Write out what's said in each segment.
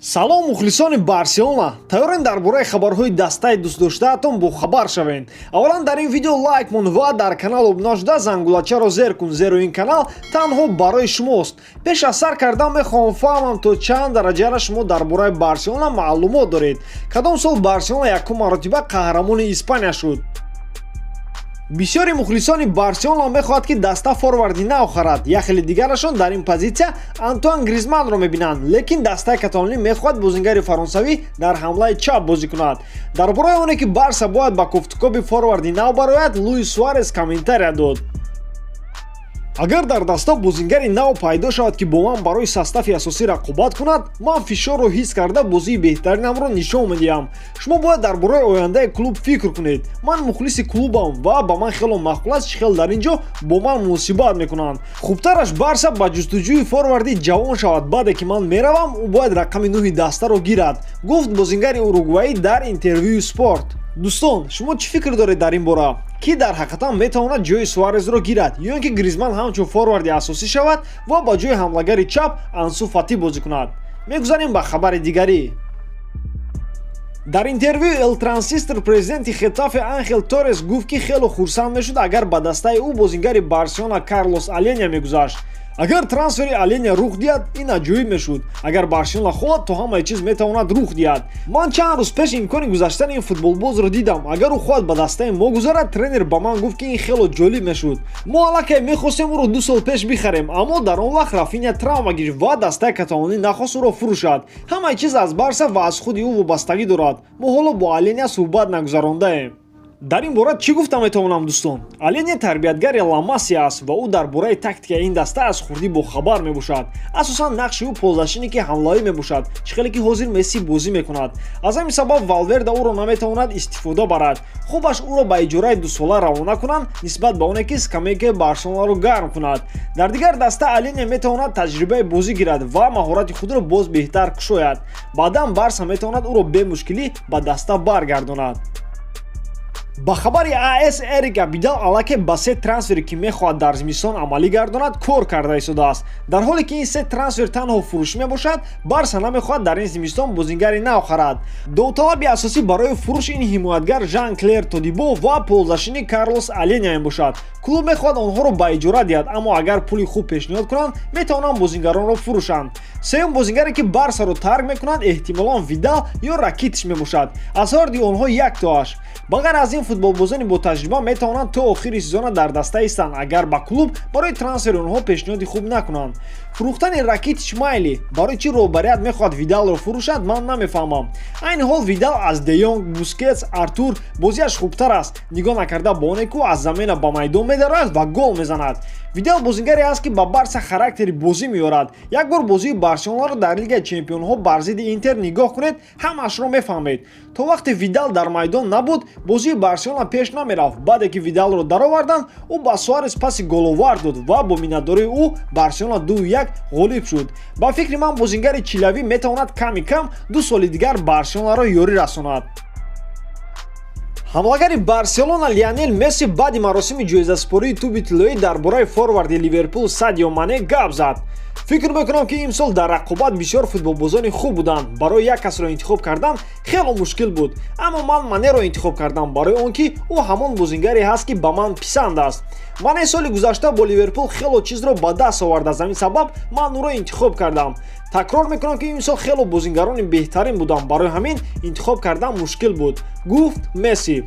салом мухлисони Барселона, тайёрен дар бораи хабарҳои дастаи дӯстдоштаатон бохабар шавед. Аввалан дар ин видео лайк мон ва дар канал обуна шуда зангулачаро зер кун, зеро ин канал танҳо барои шумост. Пеш аз сар кардан мехоҳам фаҳмам то чанд дараҷара шумо дар бораи Барселона маълумот доред. Кадом сол Барселона якум маротиба қаҳрамони Испания шуд? бисёри мухлисони Барселона мехоҳад ки даста форварди нав харад. Як хеле дигарашон дар ин позитсия Антуан Гризманро мебинанд, лекин дастаи каталонӣ мехоҳад бозингари фаронсавӣ дар ҳамлаи чап бозӣ кунад. Дар бораи оне ки Барса бояд ба кофтукоби форварди нав барояд, Луис Суарес комментария дод. агар дар даста бозингари нав пайдо шавад ки бо ман барои состави асосӣ рақобат кунад, ман фишорро ҳис карда бозии беҳтаринамро нишон медиҳам. шумо бояд дар бораи ояндаи клуб фикр кунед. ман мухлиси клубам ва ба ман хело махкул аст чихел дар ин ҷо бо ман муносибат мекунанд. хубтараш Барса ба ҷустуҷӯи форварди ҷавон шавад. баъде ки ман меравам, ӯ бояд рақами 9 дастаро гирад, гуфт бозингари уругваӣ дар интервюи Спорт. дӯстон, шумо чӣ фикр доред дар ин бора? ки дар ҳақиқатан метавонад ҷои Суарезро гирад, ё ин ки Гризман ҳамчун форварди асосӣ шавад ва ба ҷои ҳамлагари чап Ансу Фати бозӣ кунад? мегузарем ба хабари дигарӣ. дар интервюи El Transistor президенти Хетафе Анхел Торес гуфт ки хело хурсанд мешуд агар ба дастаи ӯ бозингари Барселона Карлос Аленя мегузашт. агар трансфери Аленя рух диҳад, ин аҷоиб мешуд. агар Барселона хоҳад, то ҳамаи чиз метавонад рух диҳад. ман чанд рӯз пеш имкони гузаштани ин футболбозро дидам. агар ӯ хоҳад ба дастаи мо гузарад, тренер ба ман гуфт ки ин хело ҷолиб мешуд. мо аллакай мехостем ӯро 2 сол пеш бихарем, аммо дар он вақт Рафиня травма гирифт ва дастаи каталонӣ нахост ӯро фурӯшад. ҳамаи чиз аз Барса ва аз худи ӯ вобастагӣ дорад. мо ҳоло бо Аленя суҳбат нагузарондаем. дар ин бора чӣ гуфта метавонам дӯстон? Аленя тарбиятгари Ла-Масия аст ва ӯ дар бораи тактикаи ин даста аз хурдӣ бохабар мебошад. асосан нақши ӯ ползашине ки ҳамлавӣ мебошад, чихеле ки ҳозир Месси бозӣ мекунад. аз ҳамин сабаб Валверде ӯро наметавонад истифода барад. хубаш ӯро ба иҷораи 2 сола равона кунанд, нисбат ба оне ки скамейкаи Барселонаро гарм кунад. дар дигар даста Аленя метавонад таҷрибаи бозӣ гирад ва маҳорати худро боз беҳтар кушояд. баъдан Барса метавонад ӯро бемушкилӣ ба даста баргардонад. ба хабари АС Эрик Абидал аллакай ба 3 трансфере ки мехоҳад дар зимистон амалӣ гардонад кор карда истодааст. дар ҳоле ки ин 3 трансфер танҳо фурӯшӣ мебошад, Барса намехоҳад дар ин зимистон бозингари нав харад. довталаби асосӣ барои фурӯш ин ҳимоятгар Жан-Клер Тодибо ва ползашини Карлос Аленя мебошад. клуб мехоҳад онҳоро ба иҷора диҳад, аммо агар пули хуб пешниҳод кунанд, метавонанд бозингаронро фурӯшанд. сеюм бозингаре ки Барсаро тарк мекунад эҳтимолан Видал ё Ракитич мебошад. аз ҳарди онҳо як тоаш. ба ғайр аз ин футболбозони бо таҷриба метавонанд то охири сезона дар даста истанд, агар ба клуб барои трансфери онҳо пешниҳоди хуб накунанд. фурӯхтани Ракитич майли, барои чӣ роҳбарият мехоҳад Видалро фурӯшад, ман намефаҳмам. айни ҳол Видал аз Де Йонг, Бускетс, Артур бозиаш хубтар аст, нигоҳ накарда ба оне ки ӯ аз замена ба майдон медарояд ва гол мезанад. Видал бозингаре аст ки ба Барса характери бозӣ меорад. як бор бозии Барселонаро дар Лигаи Чемпионҳо бар зидди Интер нигоҳ кунед, ҳамаашро мефаҳмед. то вақте Видал дар майдон набуд, бозии Барселона пеш намерафт. баъде ки Видалро дароварданд, ӯ ба Суарес паси головар дод ва бо миннатдории ӯ Барселона 2-1 ғолиб шуд. ба фикри ман бозингари чилавӣ метавонад ками кам 2 соли дигар Барселонаро ёрӣ расонад. ҳамлагари Барселона Лионел Месси баъди маросими ҷоизаспории тӯби тиллоӣ дар бораи форварди Ливерпул Садио Мане гап зад. фикр мекунам ки имсол дар рақобат бисёр футболбозони хуб буданд. барои як касро интихоб кардан хело мушкил буд, аммо ман Манеро интихоб кардам, барои он ки ӯ ҳамон бозингаре ҳаст ки ба ман писанд аст. Мане соли гузашта бо Ливерпул хело чизро ба даст овард, аз ҳамин сабаб ман ӯро интихоб кардам. такрор мекунам ки имсол хело бозингарони беҳтарин буданд, барои ҳамин интихоб кардан мушкил буд, гуфт Месси.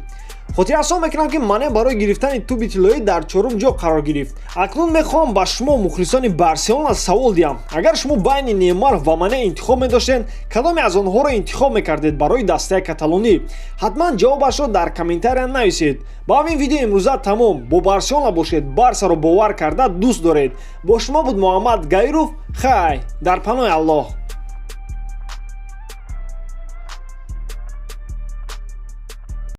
хотиррасон мекунам ки Мане барои гирифтани тӯби тиллоӣ дар 4-ум ҷо қарор гирифт. акнун мехоҳам ба шумо мухлисони Барселона савол диҳам. агар шумо байни Неймар ва Мане интихоб медоштед, кадоме аз онҳоро интихоб мекардед барои дастаи каталонӣ? ҳатман ҷавобашро дар комментария нависед. ба ҳамин видео имрӯза тамом. бо Барселона бошед, Барсаро бовар карда дӯст доред. бо шумо буд Муҳаммад Гаиров. хай дар паноҳи Аллоҳ.